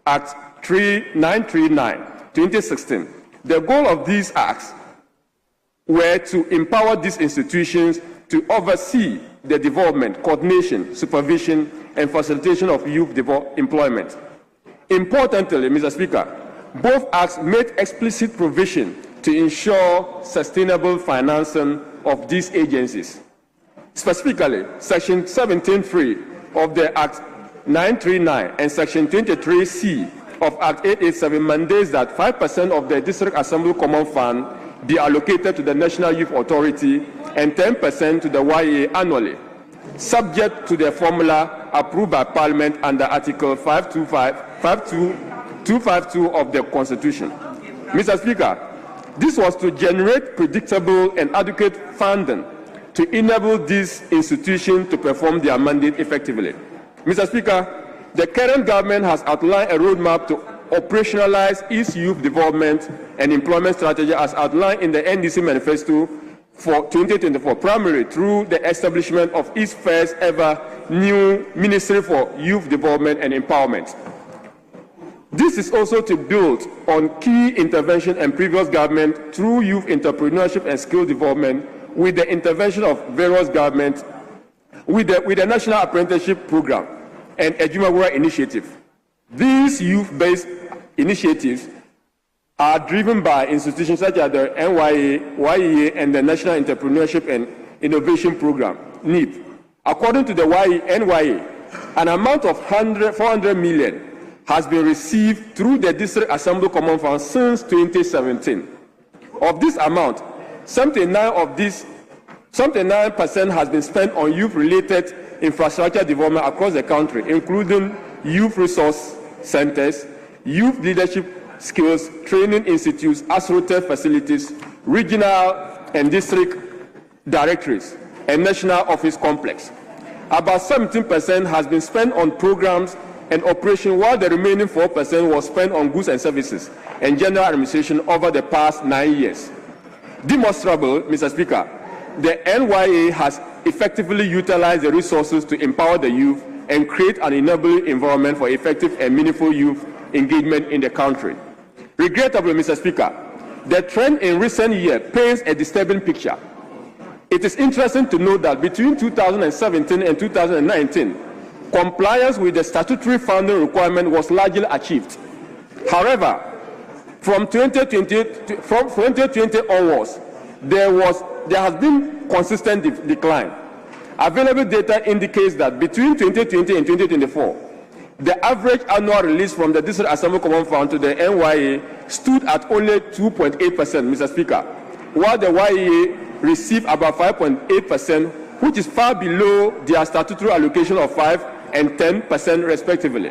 Act 939, 2016. The goal of these acts were to empower these institutions to oversee the development, coordination, supervision, and facilitation of youth employment. Importantly, Mr. Speaker, both acts made explicit provision to ensure sustainable financing of these agencies. Specifically, Section 17.3 of the Act 939 and Section 23C of Act 887 mandates that 5% of the District Assembly Common Fund be allocated to the National Youth Authority and 10% to the YEA annually, subject to the formula approved by Parliament under Article 252 of the Constitution. Mr. Speaker, this was to generate predictable and adequate funding to enable these institutions to perform their mandate effectively. Mr. Speaker, the current government has outlined a roadmap to operationalize its youth development and employment strategy as outlined in the NDC manifesto for 2024, primarily through the establishment of its first ever new Ministry for Youth Development and Empowerment. This is also to build on key intervention and previous government through youth entrepreneurship and skill development with the intervention of various governments with the National Apprenticeship Program and Ejumawura Initiative. These youth-based initiatives are driven by institutions such as the YEA, and the National Entrepreneurship and Innovation Program, NEP. According to the NYA, an amount of 400 million has been received through the District Assembly Common Fund since 2017. Of this amount, 79% has been spent on youth-related infrastructure development across the country, including youth resource centers, youth leadership skills training institutes, H0ttest facilities, regional and district directories, and national office complex. About 17% has been spent on programs and operation, while the remaining 4% was spent on goods and services and general administration over the past 9 years. Demonstrable, Mr. Speaker, the NYA has effectively utilized the resources to empower the youth and create an enabling environment for effective and meaningful youth engagement in the country. Regrettably, Mr. Speaker, the trend in recent years paints a disturbing picture. It is interesting to note that between 2017 and 2019, compliance with the statutory funding requirement was largely achieved. However, from 2020 onwards, there has been consistent decline. Available data indicates that between 2020 and 2024, the average annual release from the District Assembly Common Fund to the NYA stood at only 2.8%, Mr. Speaker, while the YEA received about 5.8%, which is far below their statutory allocation of 5% and 10% respectively.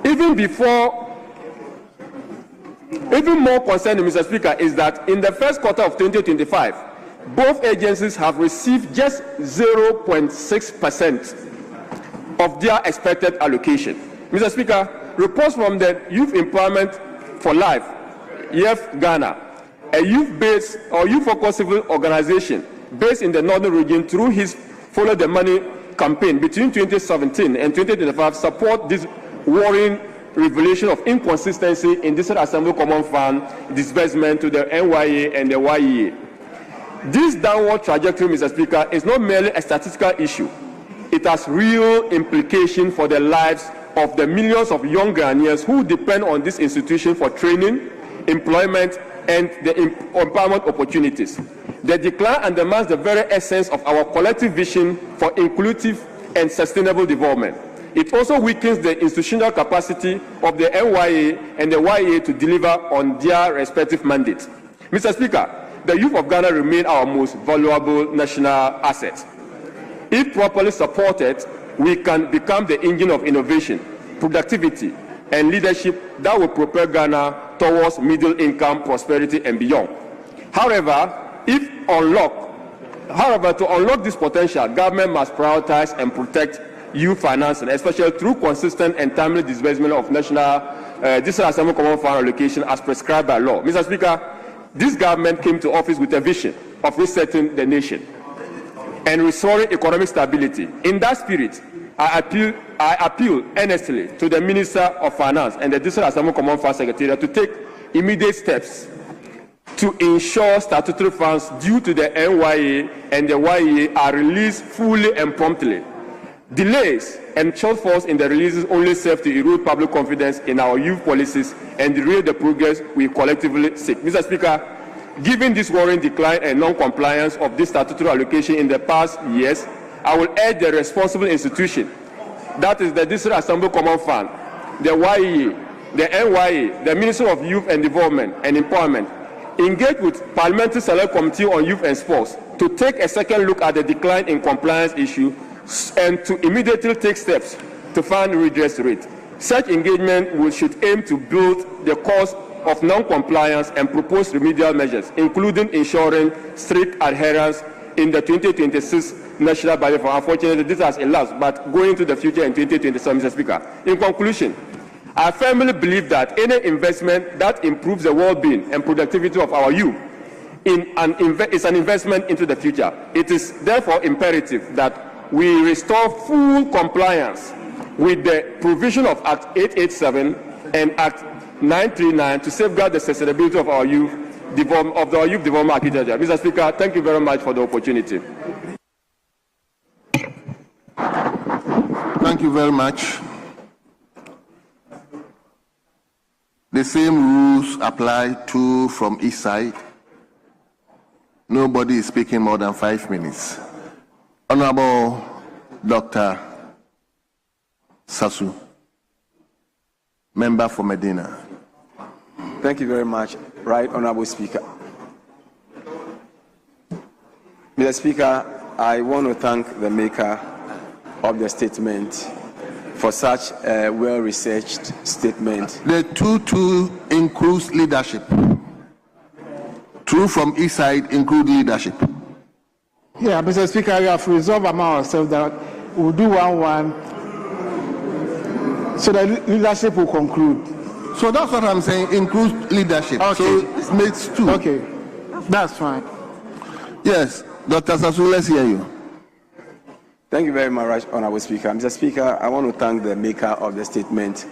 Even more concerning, Mr. Speaker, is that in the first quarter of 2025, both agencies have received just 0.6% of their expected allocation. Mr. Speaker, reports from the Youth Employment for Life, YEF Ghana, a youth-based or youth-focused civil organization based in the northern region, through his Follow the Money campaign between 2017 and 2025, support this worrying revelation of inconsistency in District Assembly Common Fund disbursement to the NYA and the YEA. This downward trajectory, Mr. Speaker, is not merely a statistical issue. It has real implications for the lives of the millions of young Ghanaians who depend on this institution for training, employment, and the empowerment opportunities. The decline undermines the very essence of our collective vision for inclusive and sustainable development. It also weakens the institutional capacity of the NYA and the YEA to deliver on their respective mandates. Mr. Speaker, the youth of Ghana remain our most valuable national asset. If properly supported, we can become the engine of innovation, productivity, and leadership that will propel Ghana towards middle-income prosperity and beyond. However, to unlock this potential, government must prioritize and protect youth financing, especially through consistent and timely disbursement of national District Assembly Common Fund allocation as prescribed by law. Mr. Speaker, this government came to office with a vision of resetting the nation and restoring economic stability. In that spirit, I appeal I appeal earnestly to the Minister of Finance and the District Assembly Common Fund Secretariat to take immediate steps to ensure statutory funds due to the NYA and the YEA are released fully and promptly. Delays and shortfalls in the releases only serve to erode public confidence in our youth policies and derail the progress we collectively seek. Mr. Speaker, given this worrying decline and non-compliance of this statutory allocation in the past years, I will urge the responsible institution, that is the District Assembly Common Fund, the YEA, the NYA, the Ministry of Youth and Development and Empowerment, engage with Parliamentary Select Committee on Youth and Sports to take a second look at the decline in compliance issue and to immediately take steps to fund redress rate. Such engagement should aim to build the cause of non-compliance and propose remedial measures, including ensuring strict adherence in the 2026 national budget. Unfortunately, this has elapsed, but going into the future in 2027, Mr. Speaker. In conclusion, I firmly believe that any investment that improves the well-being and productivity of our youth is an investment into the future. It is therefore imperative that we restore full compliance with the provision of Act 887 and Act 939 to safeguard the sustainability of our youth development architecture. Mr. Speaker, thank you very much for the opportunity. Thank you very much. The same rules apply to from each side. Nobody is speaking more than 5 minutes. Honorable Dr. Sasu, member for Medina. Thank you very much, Right Honorable Speaker. Mr. Speaker, I want to thank the maker of the statement for such a well-researched statement. The 2-2 includes leadership. Two from each side include leadership. Yeah, Mr. Speaker, we have resolved among ourselves that we'll do 1-1 so that leadership will conclude. So that's what I'm saying, includes leadership. Okay. So it makes 2. Okay, that's fine. Yes, Dr. Sasu, let's hear you. Thank you very much, Honorable Speaker. Mr. Speaker, I want to thank the maker of the statement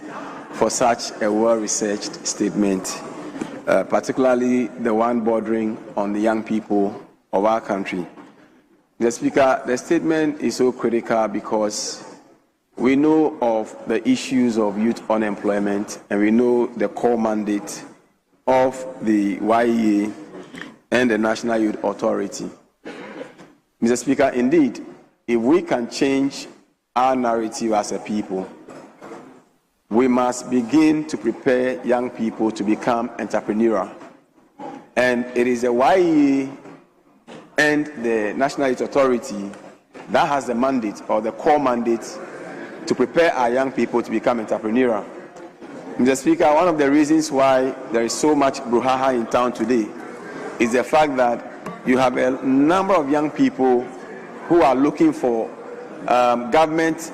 for such a well-researched statement, particularly the one bordering on the young people of our country. Mr. Speaker, the statement is so critical because we know of the issues of youth unemployment and we know the core mandate of the YEA and the National Youth Authority. Mr. Speaker, indeed, if we can change our narrative as a people, we must begin to prepare young people to become entrepreneurial. And it is the YEA and the National Youth Authority that has the mandate or the core mandate to prepare our young people to become entrepreneurial. Mr. Speaker, one of the reasons why there is so much brouhaha in town today is the fact that you have a number of young people who are looking for government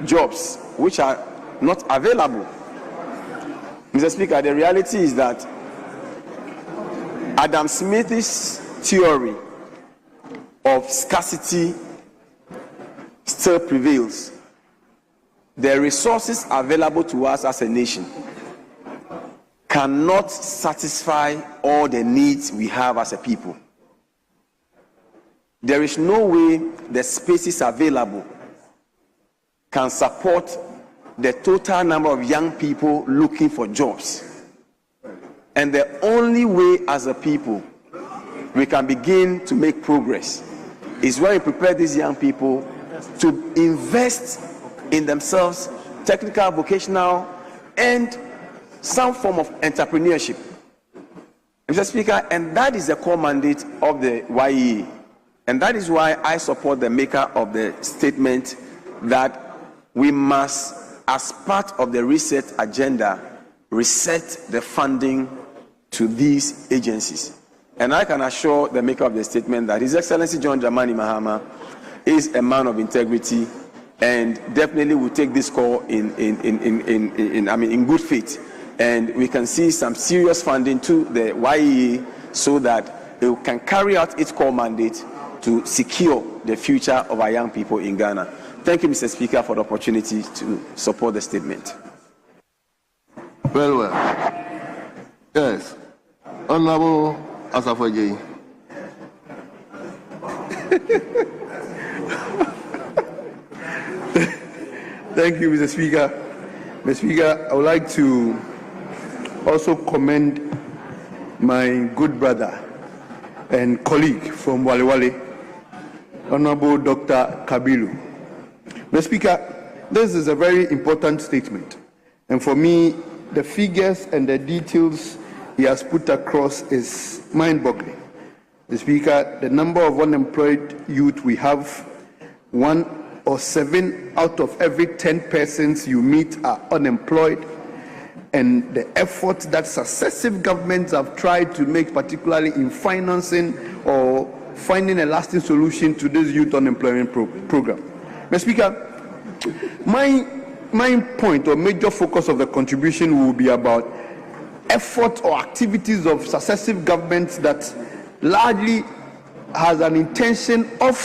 jobs which are not available. Mr. Speaker, the reality is that Adam Smith's theory of scarcity still prevails. The resources available to us as a nation cannot satisfy all the needs we have as a people. There is no way the spaces available can support the total number of young people looking for jobs. And the only way as a people we can begin to make progress is when we prepare these young people to invest in themselves, technical, vocational, and some form of entrepreneurship. Mr. Speaker, and that is the core mandate of the YEA. And that is why I support the maker of the statement that we must, as part of the reset agenda, reset the funding to these agencies. And I can assure the maker of the statement that His Excellency John Dramani Mahama is a man of integrity and definitely will take this call in good faith. And we can see some serious funding to the YEA so that it can carry out its core mandate to secure the future of our young people in Ghana. Thank you, Mr. Speaker, for the opportunity to support the statement. Very well. Yes. Honorable Asafoye. Thank you, Mr. Speaker. Mr. Speaker, I would like to also commend my good brother and colleague from Wale Wale, Honorable Dr. Kabilu. Mr. Speaker, this is a very important statement, and for me, the figures and the details he has put across is mind-boggling. Mr. Speaker, the number of unemployed youth we have, 1 or 7 out of every 10 persons you meet are unemployed, and the efforts that successive governments have tried to make, particularly in financing or finding a lasting solution to this youth unemployment program. Mr. Speaker, my point or major focus of the contribution will be about efforts or activities of successive governments that largely has an intention of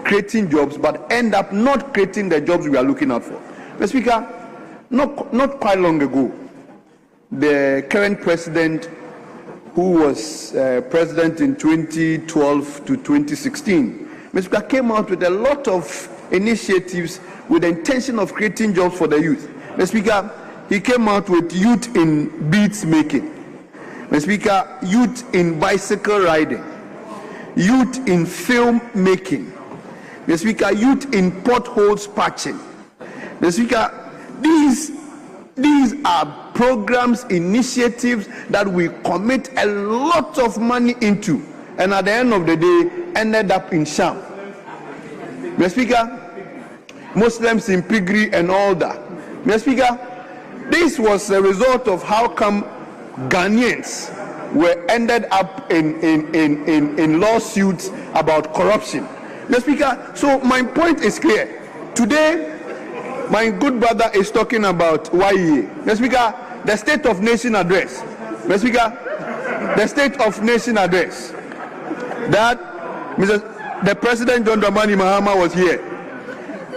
creating jobs but end up not creating the jobs we are looking out for. Mr. Speaker, not quite long ago, the current president, who was president in 2012 to 2016, Mr. Speaker, came out with a lot of initiatives with the intention of creating jobs for the youth. Mr. Speaker, he came out with youth in beads making. Mr. Speaker, youth in bicycle riding, youth in film making. Mr. Speaker, youth in potholes patching. Mr. Speaker, these are programs, initiatives that we commit a lot of money into, and at the end of the day, ended up in sham. Mr. Speaker, Muslims in piggery and all that. Mr. Speaker, this was a result of how come Ghanaians were ended up in lawsuits about corruption. Mr. Speaker, so my point is clear. Today, my good brother is talking about YEA. Mr. Speaker, the State of Nation address. Mr. Speaker, the State of Nation address that the President John Dramani Mahama was here,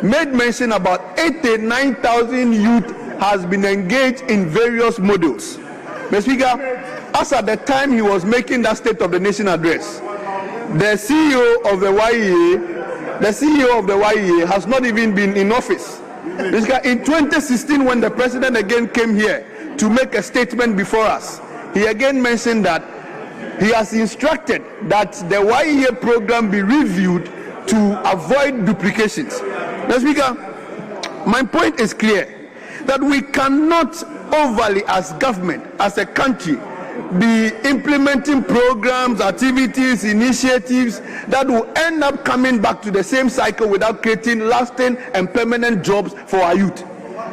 made mention about 89,000 youth has been engaged in various modules. Mr. Speaker, as at the time he was making that State of the Nation address, the CEO of the YEA has not even been in office. Mr. Speaker, in 2016, when the president again came here to make a statement before us, he again mentioned that he has instructed that the YEA program be reviewed to avoid duplications. Mr. Speaker, my point is clear, that we cannot overly, as government, as a country, be implementing programs, activities, initiatives that will end up coming back to the same cycle without creating lasting and permanent jobs for our youth.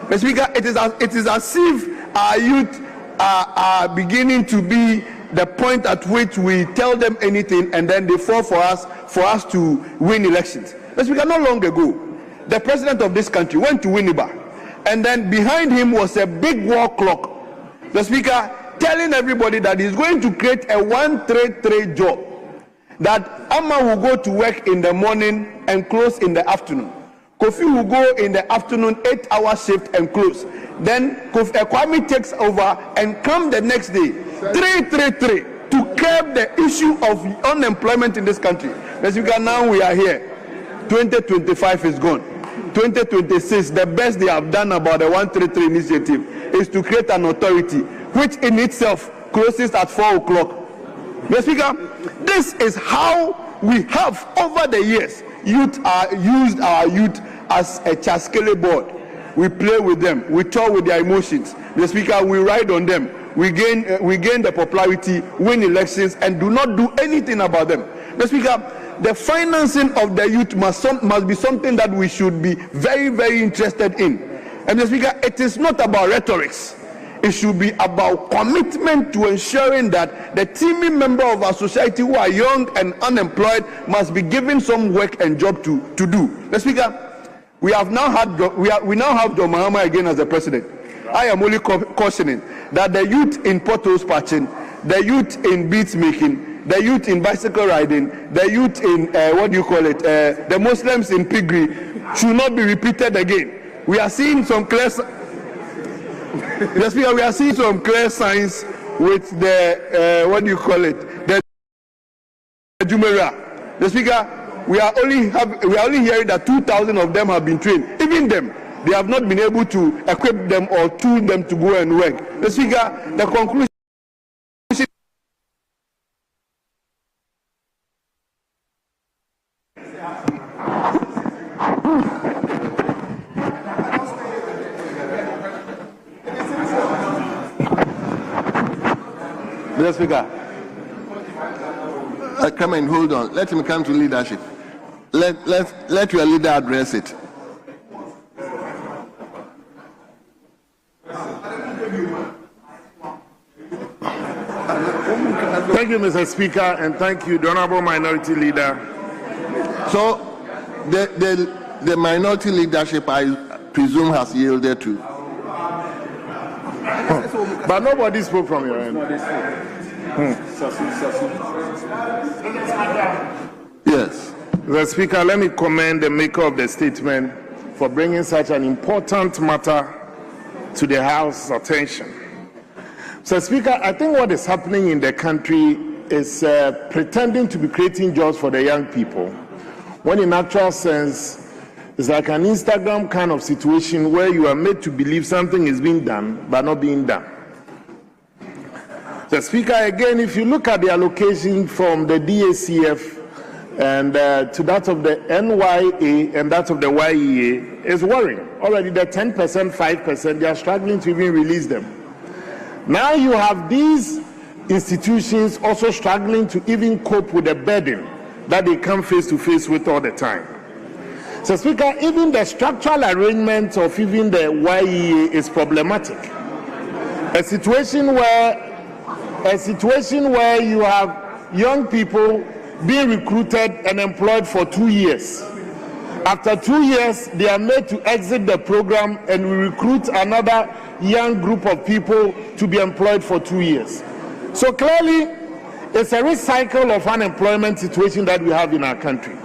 Mr. Speaker, it is as if our youth are beginning to be the point at which we tell them anything and then they fall for us to win elections. Mr. Speaker, not long ago, the president of this country went to Winneba, and then behind him was a big wall clock. The Speaker telling everybody that he's going to create a 1-3-3 job, that Amma will go to work in the morning and close in the afternoon. Kofi will go in the afternoon, 8-hour shift and close. Then Kwame takes over and come the next day, 3-3-3, to curb the issue of unemployment in this country. Mr. Speaker, now we are here. 2025 is gone. 2026, the best they have done about the 1-3-3 initiative is to create an authority, which in itself closes at 4 o'clock. Mr. Speaker, this is how we have over the years used our youth as a chaskele board. We play with them, we talk with their emotions. Mr. Speaker, we ride on them, we gain the popularity, win elections, and do not do anything about them. Mr. Speaker, the financing of the youth must be something that we should be very, very interested in. And Mr. Speaker, it is not about rhetorics. It should be about commitment to ensuring that the teeming member of our society who are young and unemployed must be given some work and job to do. Mr. Speaker, we now have John Mahama again as the president. I am only cautioning that the youth in potholes patching, the youth in beads making, the youth in bicycle riding, the youth in the Muslims in piggery should not be repeated again. We are seeing some clear we are seeing some clear signs with the the Jumera. The Speaker, we are only hearing that 2,000 of them have been trained. Even them, they have not been able to equip them or tool them to go and work. The Speaker, the conclusion. Mr. Speaker, come and hold on. Let him come to leadership. Let your leader address it. Thank you, Mr. Speaker, and thank you, the Honourable Minority Leader. So, the minority leadership, I presume, has yielded to. But nobody spoke from your end. Yes. Mr. Speaker, let me commend the maker of the statement for bringing such an important matter to the House's attention. Mr. Speaker, I think what is happening in the country is pretending to be creating jobs for the young people, when in actual sense, it's like an Instagram kind of situation where you are made to believe something is being done, but not being done. The Speaker, again, if you look at the allocation from the DACF and to that of the NYA and that of the YEA, is worrying. Already the 10%, 5%, they are struggling to even release them. Now you have these institutions also struggling to even cope with the burden that they come face to face with all the time. So, Speaker, even the structural arrangement of even the YEA is problematic. A situation where you have young people being recruited and employed for 2 years. After 2 years, they are made to exit the program, and we recruit another young group of people to be employed for 2 years. So clearly, it's a recycle of unemployment situation that we have in our country.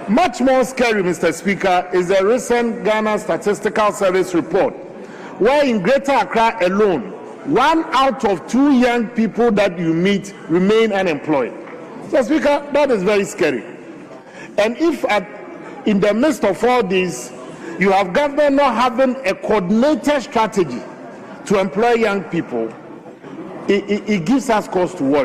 Much more scary, Mr. Speaker, is the recent Ghana Statistical Service report, where in Greater Accra alone, 1 out of 2 young people that you meet remain unemployed. So, Speaker, that is very scary. And if in the midst of all this, you have government not having a coordinated strategy to employ young people, it gives us cause to worry.